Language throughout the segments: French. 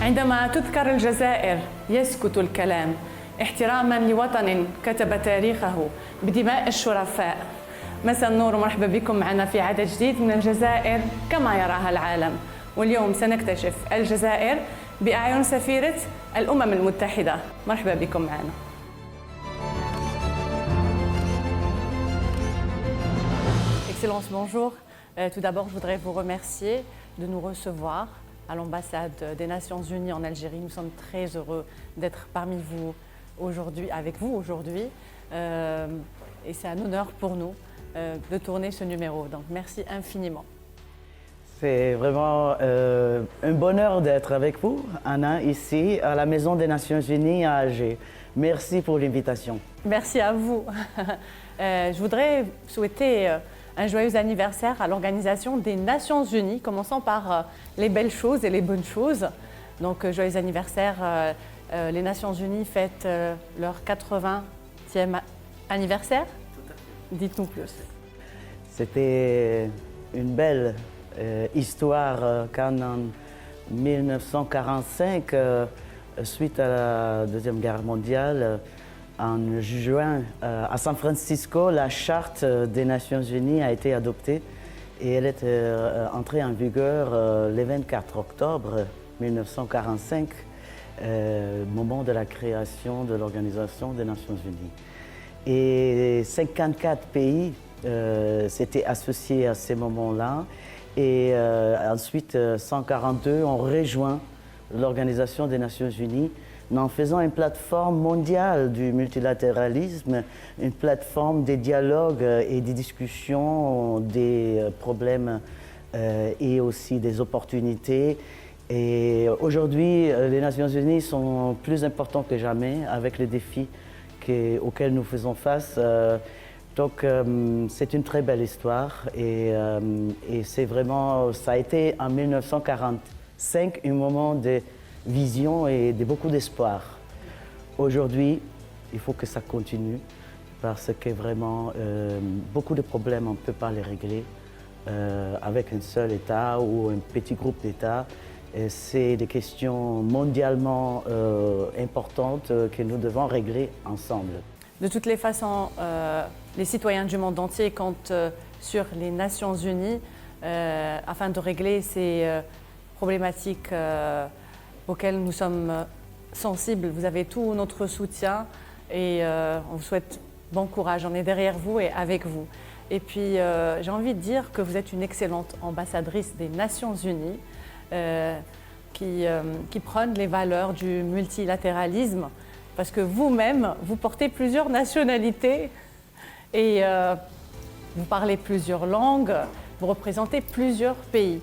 عندما تذكر الجزائر يسكت الكلام احتراما لوطن كتب تاريخه بدماء الشرفاء. مساء النور ومرحبا بكم معنا في عدد جديد من الجزائر كما يراها العالم. واليوم سنكتشف الجزائر بأعين سفيرة الأمم المتحدة. مرحبا بكم معنا. Excellence, bonjour. Tout d'abord, je voudrais vous remercier de nous recevoir à l'ambassade des Nations Unies en Algérie. Nous sommes très heureux d'être parmi vous aujourd'hui, avec vous aujourd'hui. Et c'est un honneur pour nous de tourner ce numéro. Donc, merci infiniment. C'est vraiment un bonheur d'être avec vous, Anna, ici à la Maison des Nations Unies à Alger. Merci pour l'invitation. Merci à vous. Je voudrais souhaiter un joyeux anniversaire à l'Organisation des Nations Unies, commençant par les belles choses et les bonnes choses. Donc, joyeux anniversaire. Les Nations Unies fêtent leur 80e anniversaire. Dites-nous plus. C'était une belle histoire quand en 1945, suite à la Deuxième Guerre mondiale, en juin, à San Francisco, la Charte des Nations Unies a été adoptée et elle est entrée en vigueur le 24 octobre 1945, moment de la création de l'Organisation des Nations Unies. Et 54 pays s'étaient associés à ce moment-là et ensuite 142 ont rejoint l'Organisation des Nations Unies en faisant une plateforme mondiale du multilatéralisme, une plateforme des dialogues et des discussions, des problèmes et aussi des opportunités. Et aujourd'hui, les Nations Unies sont plus importantes que jamais avec les défis auxquels nous faisons face. Donc c'est une très belle histoire et c'est vraiment, ça a été en 1945 un moment de vision et de beaucoup d'espoir. Aujourd'hui, il faut que ça continue parce que vraiment, beaucoup de problèmes, on ne peut pas les régler avec un seul État ou un petit groupe d'États. C'est des questions mondialement importantes que nous devons régler ensemble. De toutes les façons, les citoyens du monde entier comptent sur les Nations Unies afin de régler ces problématiques auxquelles nous sommes sensibles. Vous avez tout notre soutien et on vous souhaite bon courage. On est derrière vous et avec vous. Et puis, j'ai envie de dire que vous êtes une excellente ambassadrice des Nations Unies qui prône les valeurs du multilatéralisme parce que vous-même, vous portez plusieurs nationalités et vous parlez plusieurs langues, vous représentez plusieurs pays.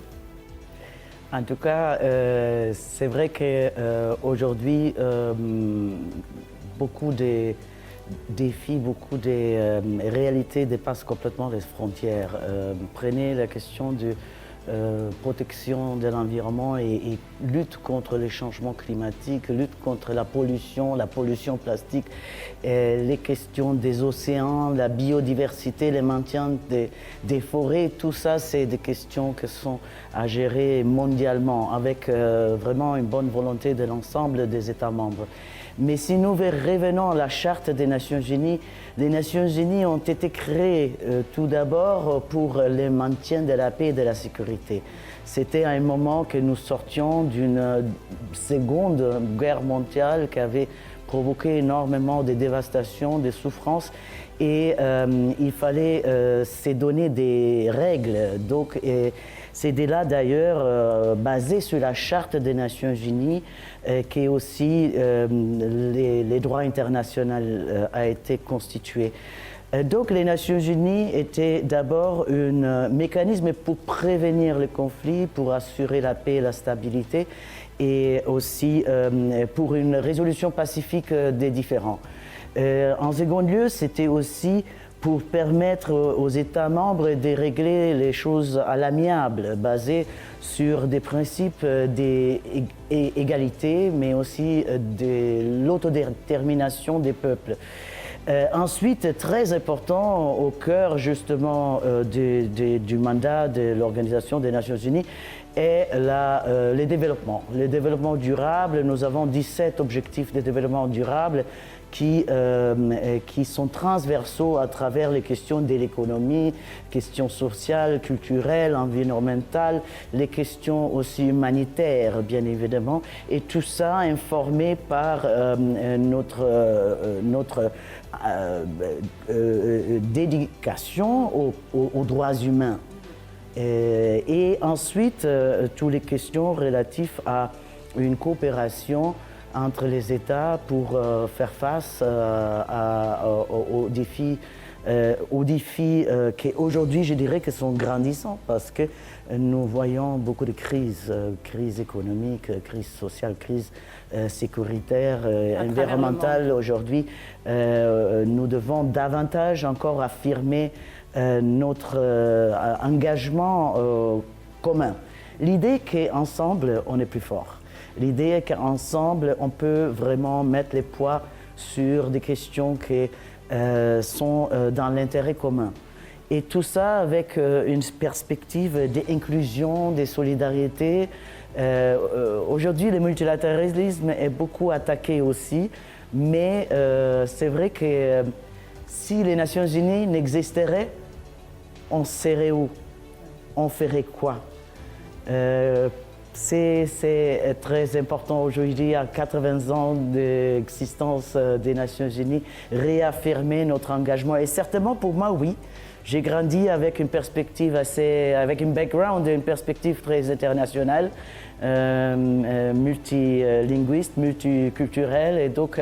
En tout cas, c'est vrai qu'aujourd'hui, beaucoup de défis, beaucoup de réalités dépassent complètement les frontières. Prenez la question de protection de l'environnement et lutte contre les changements climatiques, lutte contre la pollution plastique, les questions des océans, la biodiversité, le maintien des forêts, tout ça c'est des questions qui sont à gérer mondialement avec vraiment une bonne volonté de l'ensemble des États membres. Mais si nous revenons à la Charte des Nations Unies, les Nations Unies ont été créées tout d'abord pour le maintien de la paix et de la sécurité. C'était à un moment que nous sortions d'une seconde guerre mondiale qui avait provoqué énormément de dévastations, de souffrances et il fallait se donner des règles. Donc, c'est de là d'ailleurs, basé sur la Charte des Nations Unies, qui aussi les droits internationaux a été constitué. Donc les Nations Unies étaient d'abord un mécanisme pour prévenir les conflits, pour assurer la paix et la stabilité et aussi pour une résolution pacifique des différends. En second lieu, c'était aussi pour permettre aux États membres de régler les choses à l'amiable, basées sur des principes d'égalité, mais aussi de l'autodétermination des peuples. Ensuite, très important, au cœur justement du mandat de l'Organisation des Nations Unies, est le développement. Le développement durable, nous avons 17 objectifs de développement durable qui sont transversaux à travers les questions de l'économie, questions sociales, culturelles, environnementales, les questions aussi humanitaires, bien évidemment, et tout ça informé par notre dédication aux droits humains. Et ensuite, toutes les questions relatives à une coopération entre les États pour faire face aux défis qui aujourd'hui, je dirais, que sont grandissants parce que nous voyons beaucoup de crises, crises économiques, crises sociales, crises sécuritaires, environnementales. Aujourd'hui, nous devons davantage encore affirmer notre engagement commun. L'idée qu'ensemble, on est plus fort. L'idée est qu'ensemble, on peut vraiment mettre les poids sur des questions qui sont dans l'intérêt commun. Et tout ça avec une perspective d'inclusion, de solidarité. Aujourd'hui, le multilatéralisme est beaucoup attaqué aussi, mais c'est vrai que si les Nations Unies n'existeraient, on serait où? On ferait quoi? C'est très important aujourd'hui, à 80 ans d'existence des Nations Unies, réaffirmer notre engagement. Et certainement pour moi, oui, j'ai grandi avec une perspective avec un background, une perspective très internationale, multilinguiste, multiculturelle. Et donc,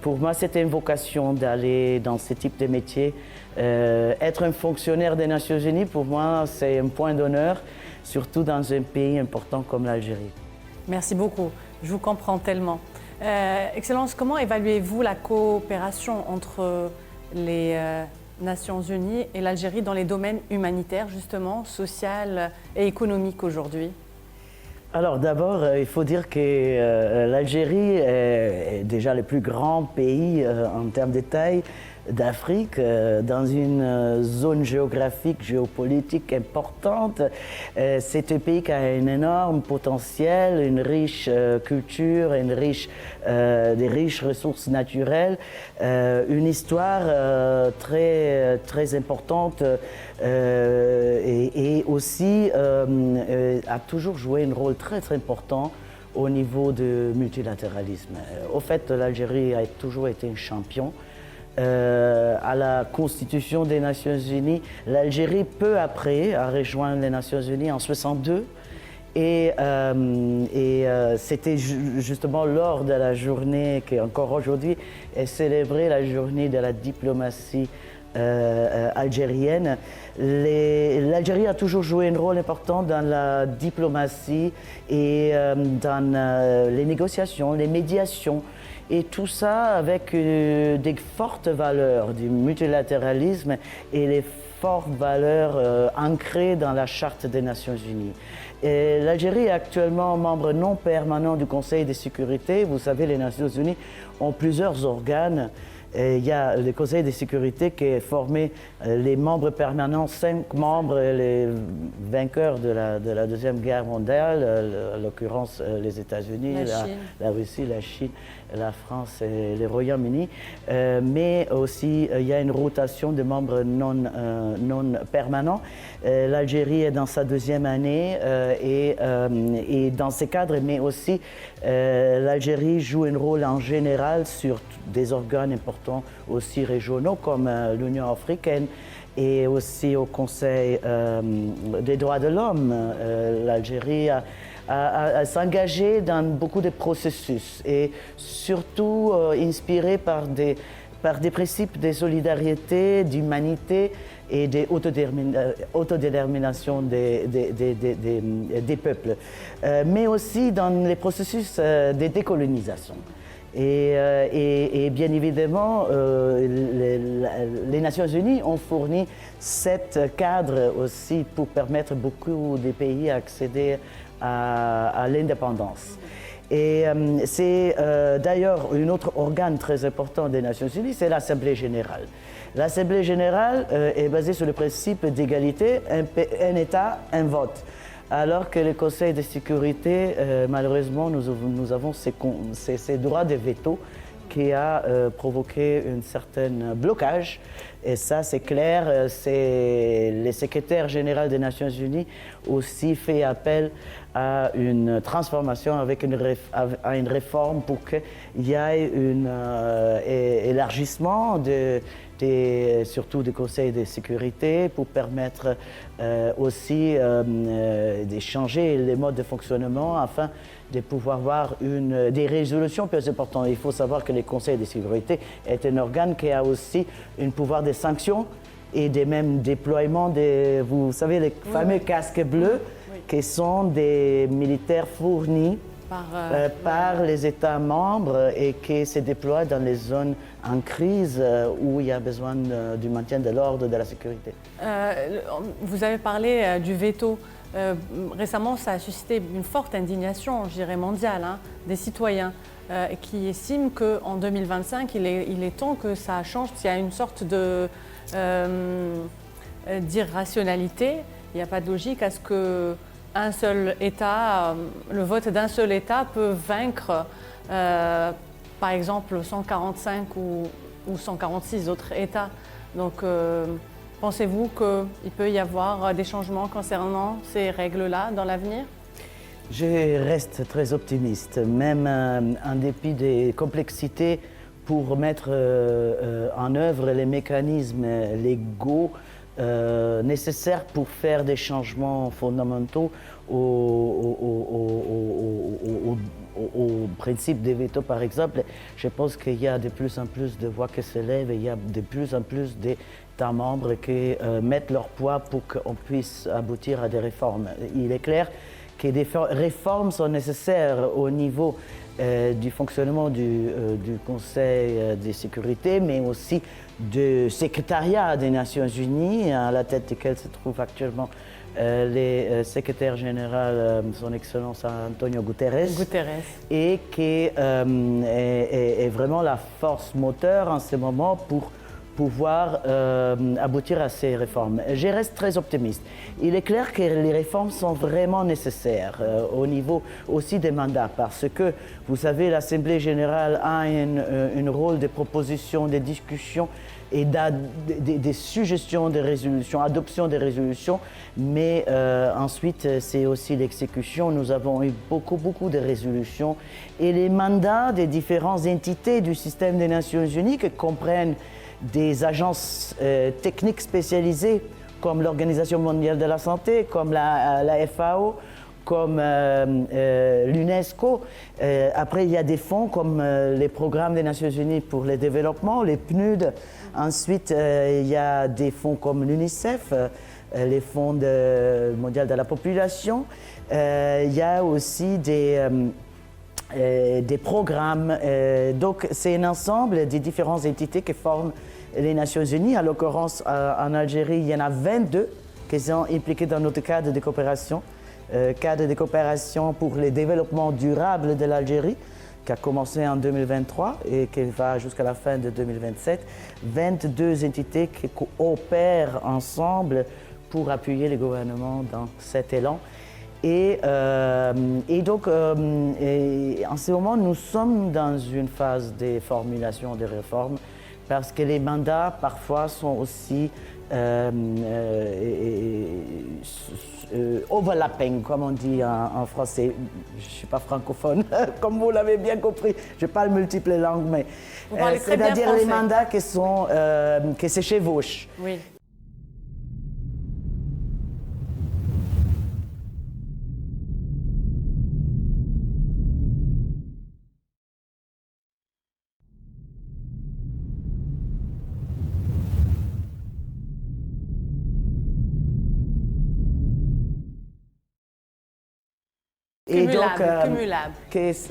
pour moi, c'était une vocation d'aller dans ce type de métier. Être un fonctionnaire des Nations Unies, pour moi, c'est un point d'honneur, surtout dans un pays important comme l'Algérie. Merci beaucoup, je vous comprends tellement. Excellence, comment évaluez-vous la coopération entre les Nations Unies et l'Algérie dans les domaines humanitaires, justement, social et économique aujourd'hui? Alors d'abord, il faut dire que l'Algérie est déjà le plus grand pays en termes de taille d'Afrique, dans une zone géographique, géopolitique importante. C'est un pays qui a un énorme potentiel, une riche culture, des riches ressources naturelles, une histoire très importante et aussi a toujours joué un rôle très important au niveau du multilatéralisme. Au fait, l'Algérie a toujours été un champion. À la Constitution des Nations Unies, l'Algérie, peu après, a rejoint les Nations Unies en 1962. Et c'était justement lors de la journée qui, encore aujourd'hui, est célébrée, la journée de la diplomatie algérienne. L'Algérie a toujours joué un rôle important dans la diplomatie et dans les négociations, les médiations. Et tout ça avec des fortes valeurs du multilatéralisme et les fortes valeurs ancrées dans la Charte des Nations Unies. L'Algérie est actuellement membre non permanent du Conseil de sécurité. Vous savez, les Nations Unies ont plusieurs organes. Il y a le Conseil de sécurité qui est formé, les membres permanents, 5 membres, les vainqueurs de la Deuxième Guerre mondiale, en l'occurrence les États-Unis, la Russie, la Chine, la France et le Royaume-Uni. Mais aussi, il y a une rotation de membres non permanents. L'Algérie est dans sa 2e année et dans ce cadre, mais aussi l'Algérie joue un rôle en général sur des organes importants aussi régionaux comme l'Union africaine et aussi au Conseil des droits de l'homme. L'Algérie a s'engagé dans beaucoup de processus et surtout inspiré par des principes de solidarité, d'humanité et d'autodétermination des peuples, mais aussi dans les processus de décolonisation. Et bien évidemment, les Nations Unies ont fourni 7 cadres aussi pour permettre beaucoup de pays à accéder à l'indépendance. Et c'est d'ailleurs un autre organe très important des Nations Unies, c'est l'Assemblée générale. L'Assemblée générale est basée sur le principe d'égalité, un État, un vote. Alors que le Conseil de sécurité, malheureusement, nous avons ces droits de veto qui a provoqué un certain blocage. Et ça, c'est clair, le secrétaire général des Nations Unies aussi fait appel à une transformation à une réforme pour qu'il y ait un élargissement surtout du Conseil de sécurité pour permettre aussi de changer les modes de fonctionnement afin de pouvoir avoir des résolutions plus importantes. Il faut savoir que le Conseil de sécurité est un organe qui a aussi un pouvoir de sanctions et des mêmes déploiements vous savez, les fameux casques bleus qui sont des militaires fournis par les États membres et qui se déploient dans les zones en crise où il y a besoin du maintien de l'ordre, de la sécurité. Vous avez parlé du veto. Récemment, ça a suscité une forte indignation, je dirais mondiale, des citoyens qui estiment qu'en 2025, il est temps que ça change. Il y a une sorte d'irrationalité. Il n'y a pas de logique à ce qu'un seul État, le vote d'un seul État peut vaincre, par exemple, 145 ou 146 autres États. Donc, pensez-vous qu'il peut y avoir des changements concernant ces règles-là dans l'avenir? Je reste très optimiste, même en dépit des complexités pour mettre en œuvre les mécanismes légaux nécessaires pour faire des changements fondamentaux au principe des veto, par exemple. Je pense qu'il y a de plus en plus de voix qui se lèvent et il y a de plus en plus d'États membres qui mettent leur poids pour qu'on puisse aboutir à des réformes. Il est clair que des réformes sont nécessaires au niveau du fonctionnement du Conseil de sécurité, mais aussi du secrétariat des Nations Unies, à la tête duquel se trouve actuellement le secrétaire général, son Excellence Antonio Guterres, et qui est vraiment la force moteur en ce moment pour pouvoir aboutir à ces réformes. Je reste très optimiste. Il est clair que les réformes sont vraiment nécessaires au niveau aussi des mandats parce que, vous savez, l'Assemblée générale a un rôle de proposition, de discussion et des suggestions de résolution, adoption de résolutions, mais ensuite c'est aussi l'exécution. Nous avons eu beaucoup de résolutions et les mandats des différentes entités du système des Nations Unies qui comprennent des agences techniques spécialisées comme l'Organisation mondiale de la santé, comme la FAO, comme l'UNESCO. Après, il y a des fonds comme les programmes des Nations Unies pour le développement, les PNUD. Ensuite, il y a des fonds comme l'UNICEF, les fonds mondiaux de la population. Il y a aussi des programmes. Donc, c'est un ensemble des différentes entités qui forment les Nations Unies. À l'occurrence, en Algérie, il y en a 22 qui sont impliqués dans notre cadre de coopération. Cadre de coopération pour le développement durable de l'Algérie, qui a commencé en 2023 et qui va jusqu'à la fin de 2027. 22 entités qui coopèrent ensemble pour appuyer le gouvernement dans cet élan. Et donc, en ce moment, nous sommes dans une phase de formulation de réformes parce que les mandats, parfois, sont aussi overlapping, comme on dit en français. Je ne suis pas francophone, comme vous l'avez bien compris. Je parle multiples langues, mais c'est-à-dire les mandats qui se chevauchent. Oui. Cumulable.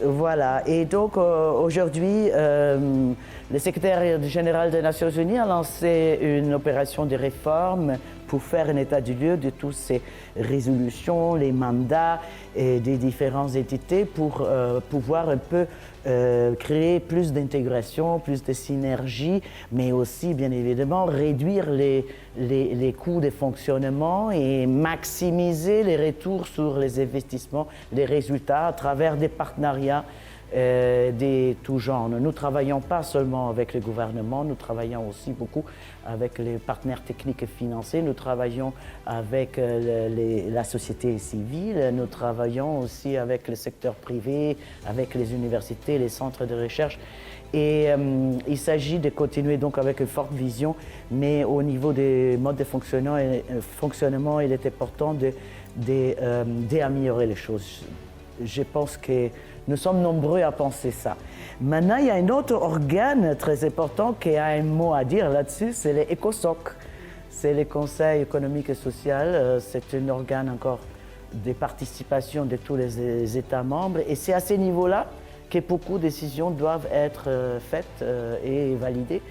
Voilà. Et donc, aujourd'hui, le secrétaire général des Nations Unies a lancé une opération de réforme pour faire un état du lieu de toutes ces résolutions, les mandats et des différentes entités pour pouvoir un peu créer plus d'intégration, plus de synergie, mais aussi, bien évidemment, réduire les coûts de fonctionnement et maximiser les retours sur les investissements, les résultats à travers des partenariats de tout genre. Nous ne travaillons pas seulement avec le gouvernement, nous travaillons aussi beaucoup avec les partenaires techniques et financiers, nous travaillons avec la société civile, nous travaillons aussi avec le secteur privé, avec les universités, les centres de recherche. Et il s'agit de continuer donc avec une forte vision, mais au niveau des modes de fonctionnement, il est important d'améliorer les choses. Je pense que nous sommes nombreux à penser ça. Maintenant, il y a un autre organe très important qui a un mot à dire là-dessus, c'est les ECOSOC. C'est le Conseil économique et social. C'est un organe encore de participation de tous les États membres. Et c'est à ce niveau-là que beaucoup de décisions doivent être faites et validées.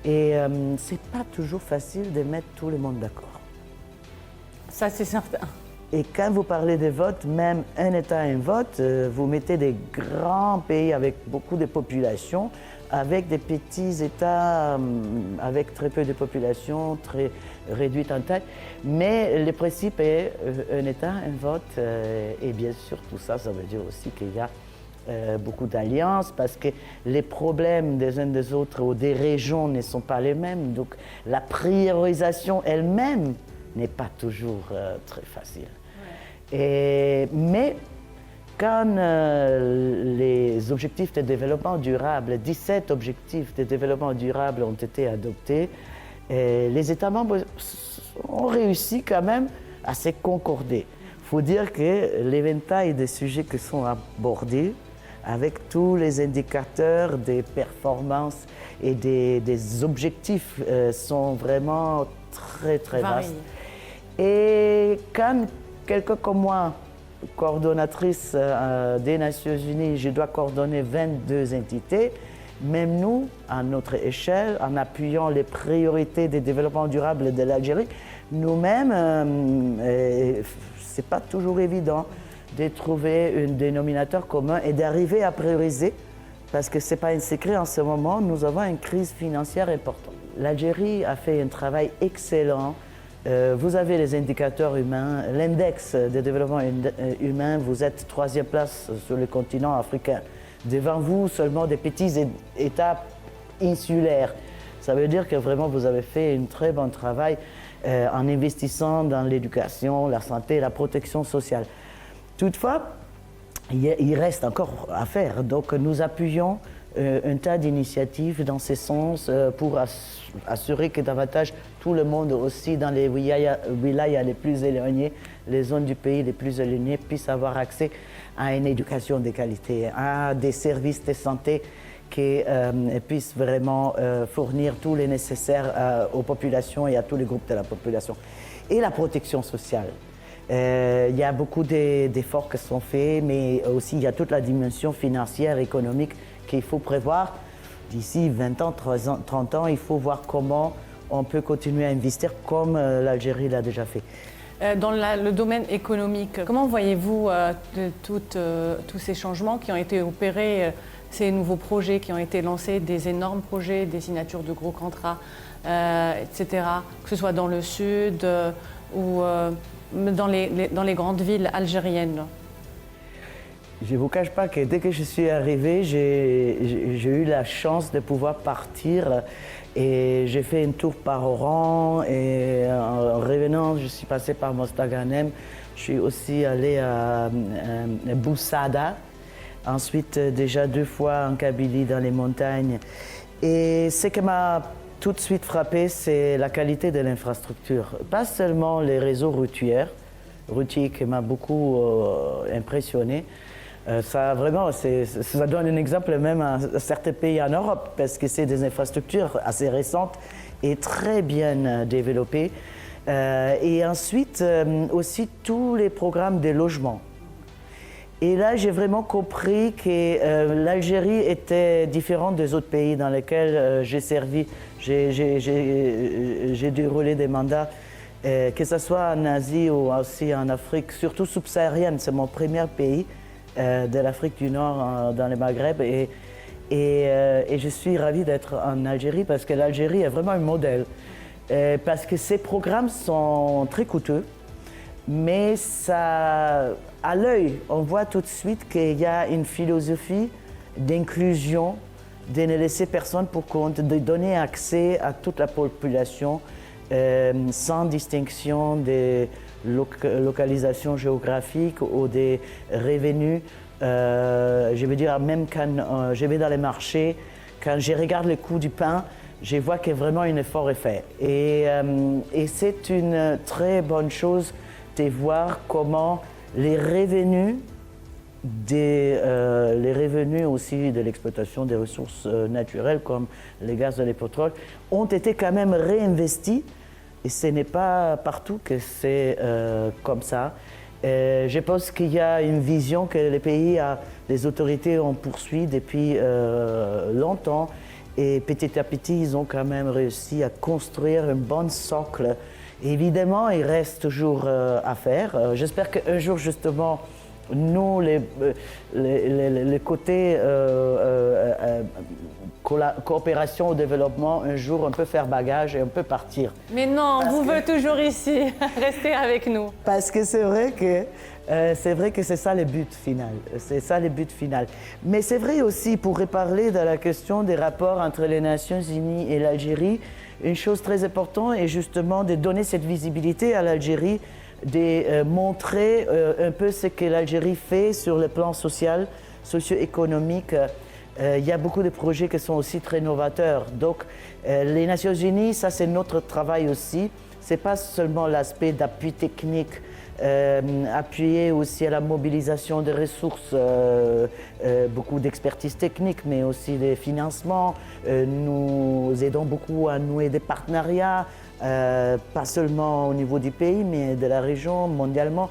Et ce n'est pas toujours facile de mettre tout le monde d'accord. Ça, c'est certain. Et quand vous parlez de vote, même un État, un vote, vous mettez des grands pays avec beaucoup de population, avec des petits États avec très peu de population, très réduite en taille. Mais le principe est un État, un vote. Et bien sûr, tout ça, ça veut dire aussi qu'il y a beaucoup d'alliances parce que les problèmes des uns des autres ou des régions ne sont pas les mêmes. Donc la priorisation elle-même n'est pas toujours très facile. Ouais. Mais quand les objectifs de développement durable, 17 objectifs de développement durable ont été adoptés, les États membres ont réussi quand même à se concorder. Il faut dire que l'éventail des sujets qui sont abordés, avec tous les indicateurs des performances et des objectifs, sont vraiment très vastes. Et quand quelqu'un comme moi, coordonnatrice des Nations Unies, je dois coordonner 22 entités, même nous, à notre échelle, en appuyant les priorités des développements durables de l'Algérie, nous-mêmes, c'est pas toujours évident de trouver un dénominateur commun et d'arriver à prioriser, parce que c'est pas un secret en ce moment, nous avons une crise financière importante. L'Algérie a fait un travail excellent. Vous avez les indicateurs humains, l'index de développement humain, vous êtes 3e place sur le continent africain. Devant vous, seulement des petits États insulaires. Ça veut dire que vraiment vous avez fait un très bon travail en investissant dans l'éducation, la santé, la protection sociale. Toutefois, il reste encore à faire. Donc nous appuyons un tas d'initiatives dans ce sens pour assurer que davantage tout le monde aussi dans les wilayas les plus éloignées, les zones du pays les plus éloignées puissent avoir accès à une éducation de qualité, à des services de santé qui puissent vraiment fournir tout le nécessaire aux populations et à tous les groupes de la population. Et la protection sociale. Il y a beaucoup d'efforts qui sont faits, mais aussi il y a toute la dimension financière, économique qu'il faut prévoir. D'ici 20 ans, 30 ans, il faut voir comment on peut continuer à investir comme l'Algérie l'a déjà fait. Dans le domaine économique, comment voyez-vous tous ces changements qui ont été opérés, ces nouveaux projets qui ont été lancés, des énormes projets, des signatures de gros contrats, etc., que ce soit dans le sud ou dans les grandes villes algériennes? Je ne vous cache pas que dès que je suis arrivé, j'ai eu la chance de pouvoir partir et j'ai fait un tour par Oran et en revenant, je suis passé par Mostaganem. Je suis aussi allé à Boussada, ensuite déjà 2 fois en Kabylie dans les montagnes. Et ce qui m'a tout de suite frappé, c'est la qualité de l'infrastructure. Pas seulement les réseaux routiers qui m'ont beaucoup impressionné. Ça donne un exemple même à certains pays en Europe, parce que c'est des infrastructures assez récentes et très bien développées. Et ensuite, aussi tous les programmes de logement. Et là, j'ai vraiment compris que l'Algérie était différente des autres pays dans lesquels j'ai servi. J'ai déroulé des mandats que ce soit en Asie ou aussi en Afrique, surtout subsaharienne. C'est mon premier pays de l'Afrique du Nord dans le Maghreb. Et je suis ravi d'être en Algérie parce que l'Algérie est vraiment un modèle. Parce que ces programmes sont très coûteux, mais ça, à l'œil, on voit tout de suite qu'il y a une philosophie d'inclusion, de ne laisser personne pour compte, de donner accès à toute la population sans distinction de localisation géographique ou des revenus. Je veux dire, même quand je vais dans les marchés, quand je regarde le coût du pain, je vois que vraiment un effort est fait. Et c'est une très bonne chose de voir comment les revenus aussi de l'exploitation des ressources naturelles comme les gaz et le pétrole ont été quand même réinvestis. Et ce n'est pas partout que c'est comme ça. Je pense qu'il y a une vision que les autorités ont poursuivie depuis longtemps. Et petit à petit, ils ont quand même réussi à construire un bon socle. Évidemment, il reste toujours à faire. J'espère qu'un jour, justement, nous, les côtés coopération au développement, un jour, on peut faire bagage et on peut partir. Mais non, on vous veut toujours ici. Restez avec nous. Parce que c'est vrai que c'est ça le but final. C'est ça le but final. Mais c'est vrai aussi, pour reparler de la question des rapports entre les Nations Unies et l'Algérie, une chose très importante est justement de donner cette visibilité à l'Algérie, de montrer un peu ce que l'Algérie fait sur le plan social, socio-économique. Il y a beaucoup de projets qui sont aussi très novateurs. Donc, les Nations Unies, ça c'est notre travail aussi. Ce n'est pas seulement l'aspect d'appui technique, appuyer aussi à la mobilisation des ressources, beaucoup d'expertise technique, mais aussi des financements. Nous aidons beaucoup à nouer des partenariats, pas seulement au niveau du pays, mais de la région, mondialement.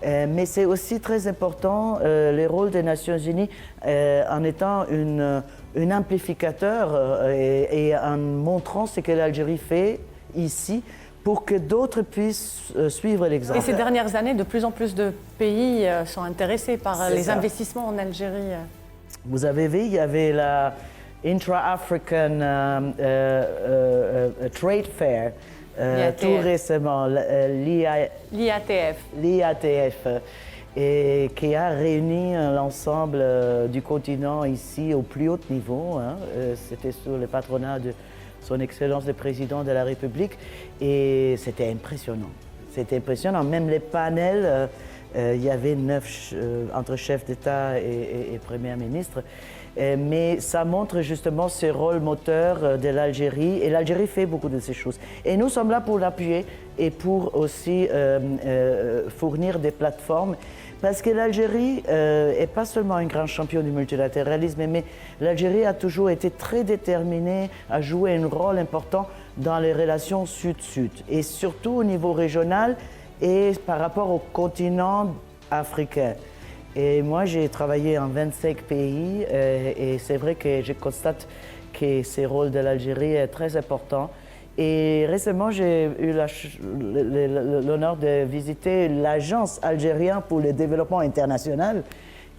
Mais c'est aussi très important le rôle des Nations Unies en étant un amplificateur et en montrant ce que l'Algérie fait ici pour que d'autres puissent suivre l'exemple. Et ces dernières années, de plus en plus de pays sont intéressés par les investissements en Algérie. Vous avez vu, il y avait la Intra-African Trade Fair. Tout récemment, l'IATF, et qui a réuni l'ensemble du continent ici au plus haut niveau. C'était sous le patronat de Son Excellence le Président de la République et c'était impressionnant. C'était impressionnant. Même les panels, il y avait 9 entre chefs d'État et Premier ministre. Mais ça montre justement ce rôle moteur de l'Algérie et l'Algérie fait beaucoup de ces choses. Et nous sommes là pour l'appuyer et pour aussi fournir des plateformes parce que l'Algérie n'est pas seulement un grand champion du multilatéralisme, mais l'Algérie a toujours été très déterminée à jouer un rôle important dans les relations sud-sud et surtout au niveau régional et par rapport au continent africain. Et moi, j'ai travaillé en 25 pays et c'est vrai que je constate que ce rôle de l'Algérie est très important. Et récemment, j'ai eu l'honneur de visiter l'Agence algérienne pour le développement international,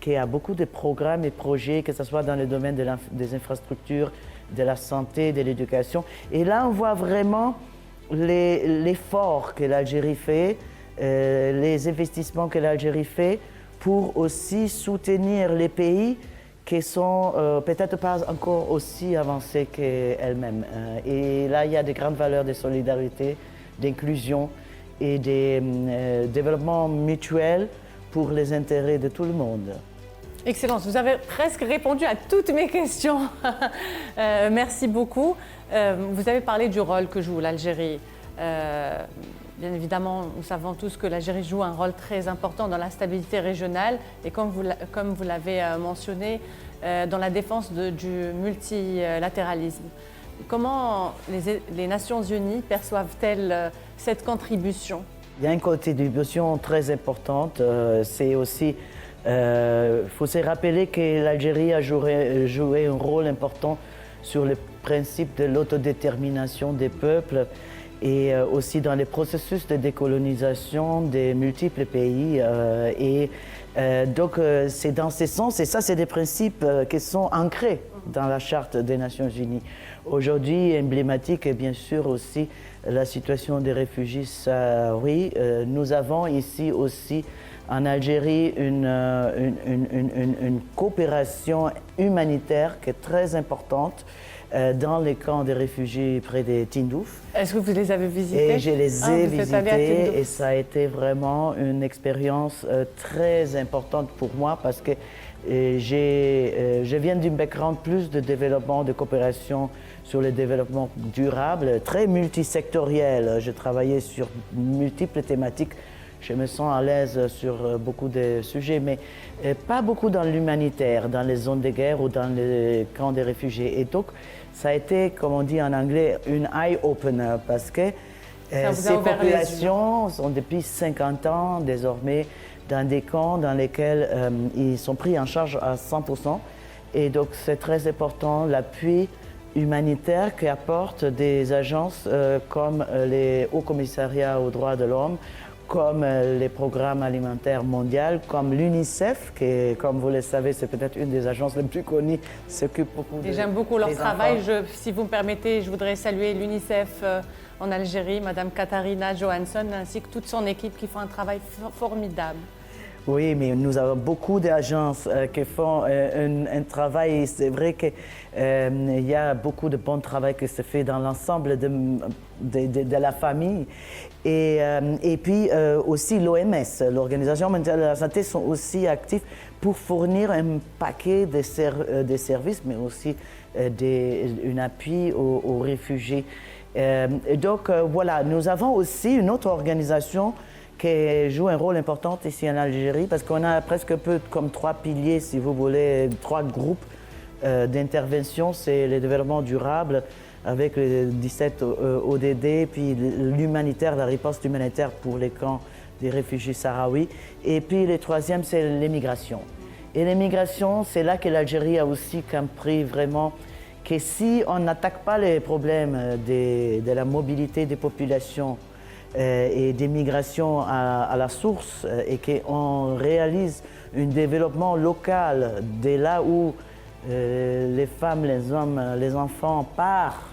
qui a beaucoup de programmes et projets, que ce soit dans le domaine des infrastructures, de la santé, de l'éducation. Et là, on voit vraiment l'effort que l'Algérie fait, les investissements que l'Algérie fait, pour aussi soutenir les pays qui sont peut-être pas encore aussi avancés qu'elles-mêmes. Et là, il y a des grandes valeurs de solidarité, d'inclusion et de développement mutuel pour les intérêts de tout le monde. Excellence, vous avez presque répondu à toutes mes questions. Merci beaucoup. Vous avez parlé du rôle que joue l'Algérie. Bien évidemment, nous savons tous que l'Algérie joue un rôle très important dans la stabilité régionale et comme vous l'avez mentionné, dans la défense du multilatéralisme. Comment les Nations Unies perçoivent-elles cette contribution? Il y a une contribution très importante. C'est aussi, faut se rappeler que l'Algérie a joué un rôle important sur le principe de l'autodétermination des peuples. et aussi dans les processus de décolonisation des multiples pays. Donc c'est dans ce sens, et ça c'est des principes qui sont ancrés dans la Charte des Nations Unies. Aujourd'hui, emblématique est bien sûr aussi la situation des réfugiés sahraouis. Nous avons ici aussi en Algérie une coopération humanitaire qui est très importante dans les camps des réfugiés près de Tindouf. Est-ce que vous les avez visités? Et je les ai visités et ça a été vraiment une expérience très importante pour moi parce que je viens d'un background plus de développement, de coopération sur le développement durable, très multisectoriel. J'ai travaillé sur multiples thématiques. Je me sens à l'aise sur beaucoup de sujets, mais pas beaucoup dans l'humanitaire, dans les zones de guerre ou dans les camps des réfugiés. Et donc, ça a été, comme on dit en anglais, une eye-opener parce que ces populations sont depuis 50 ans désormais dans des camps dans lesquels ils sont pris en charge à 100%. Et donc, c'est très important l'appui humanitaire qu'apportent des agences comme les Hauts Commissariats aux droits de l'homme, comme les programmes alimentaires mondiaux, comme l'UNICEF, qui, comme vous le savez, c'est peut-être une des agences les plus connues, s'occupe beaucoup de. J'aime beaucoup leur travail. Si vous me permettez, je voudrais saluer l'UNICEF en Algérie, Madame Katharina Johansson, ainsi que toute son équipe qui font un travail formidable. Oui, mais nous avons beaucoup d'agences qui font un travail. C'est vrai qu'il y a beaucoup de bon travail qui se fait dans l'ensemble de la famille. Et puis aussi l'OMS, l'Organisation mondiale de la santé, sont aussi actifs pour fournir un paquet de services, mais aussi un appui aux réfugiés. Donc voilà, nous avons aussi une autre organisation qui joue un rôle important ici en Algérie, parce qu'on a presque peu comme 3 piliers, si vous voulez, 3 groupes d'intervention. C'est le développement durable avec les 17 ODD, puis l'humanitaire, la riposte humanitaire pour les camps des réfugiés sahraouis. Et puis le troisième, c'est l'immigration. Et l'immigration, c'est là que l'Algérie a aussi compris vraiment que si on n'attaque pas les problèmes de la mobilité des populations et des migrations à la source et qu'on réalise un développement local de là où les femmes, les hommes, les enfants partent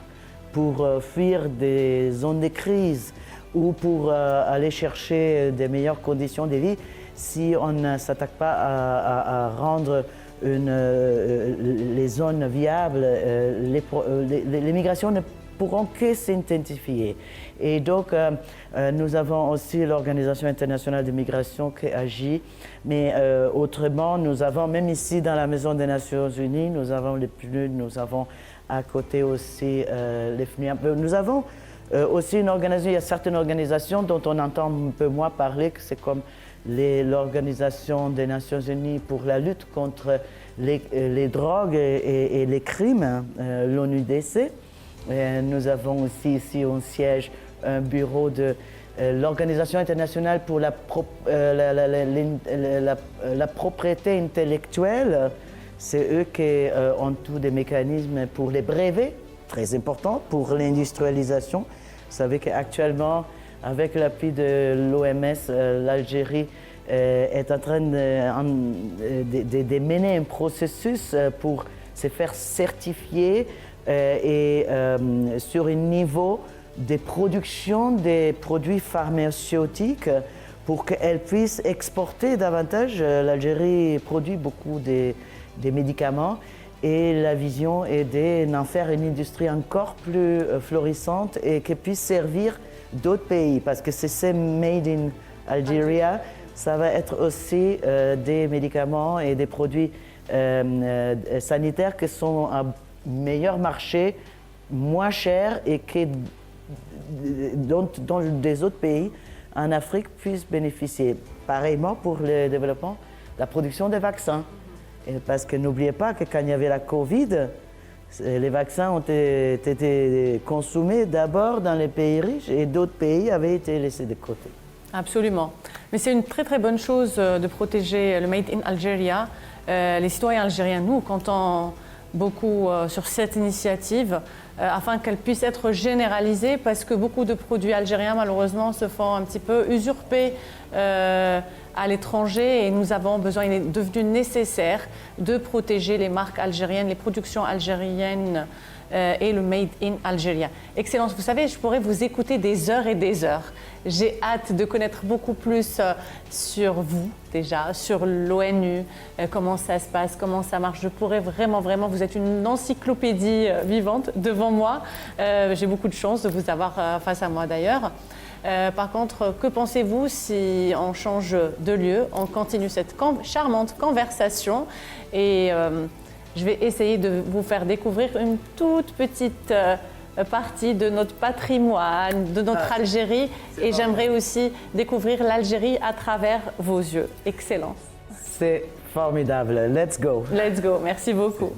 pour fuir des zones de crise ou pour aller chercher des meilleures conditions de vie, si on ne s'attaque pas à rendre les zones viables, les migrations ne pourront que s'intensifier. Et donc, nous avons aussi l'Organisation internationale de migration qui agit, mais autrement, nous avons, même ici dans la Maison des Nations Unies, nous avons les PNUD, nous avons à côté aussi les FNUAP. Nous avons aussi une organisation, il y a certaines organisations dont on entend un peu moins parler, que c'est comme l'Organisation des Nations Unies pour la lutte contre les drogues et les crimes, l'ONUDC. Nous avons aussi ici au siège un bureau de l'Organisation internationale pour la propriété intellectuelle. C'est eux qui ont tous des mécanismes pour les brevets, très importants pour l'industrialisation. Vous savez qu'actuellement, avec l'appui de l'OMS, l'Algérie est en train de mener un processus pour se faire certifier sur un niveau de production des produits pharmaceutiques pour qu'elle puisse exporter davantage. L'Algérie produit beaucoup de médicaments et la vision est d'en faire une industrie encore plus florissante et qui puisse servir d'autres pays, parce que c'est Made in Algeria, ça va être aussi des médicaments et des produits sanitaires qui sont à meilleur marché, moins cher et dont des autres pays en Afrique puissent bénéficier. Pareillement pour le développement, la production des vaccins. Et parce que n'oubliez pas que quand il y avait la Covid, les vaccins ont été consommés d'abord dans les pays riches et d'autres pays avaient été laissés de côté. Absolument. Mais c'est une très très bonne chose de protéger le Made in Algeria. Les citoyens algériens, nous, comptons beaucoup sur cette initiative. afin qu'elle puisse être généralisée parce que beaucoup de produits algériens malheureusement se font un petit peu usurper à l'étranger et nous avons besoin, il est devenu nécessaire de protéger les marques algériennes, les productions algériennes et le Made in Algérie. Excellence, vous savez, je pourrais vous écouter des heures et des heures. J'ai hâte de connaître beaucoup plus sur vous déjà, sur l'ONU, comment ça se passe, comment ça marche. Je pourrais vraiment, vous êtes une encyclopédie vivante devant moi. J'ai beaucoup de chance de vous avoir face à moi d'ailleurs. Par contre, que pensez-vous si on change de lieu, on continue cette charmante conversation et je vais essayer de vous faire découvrir une toute petite partie de notre patrimoine, de notre Algérie et j'aimerais aussi découvrir l'Algérie à travers vos yeux. Excellence. C'est formidable. Let's go. Let's go. Merci beaucoup.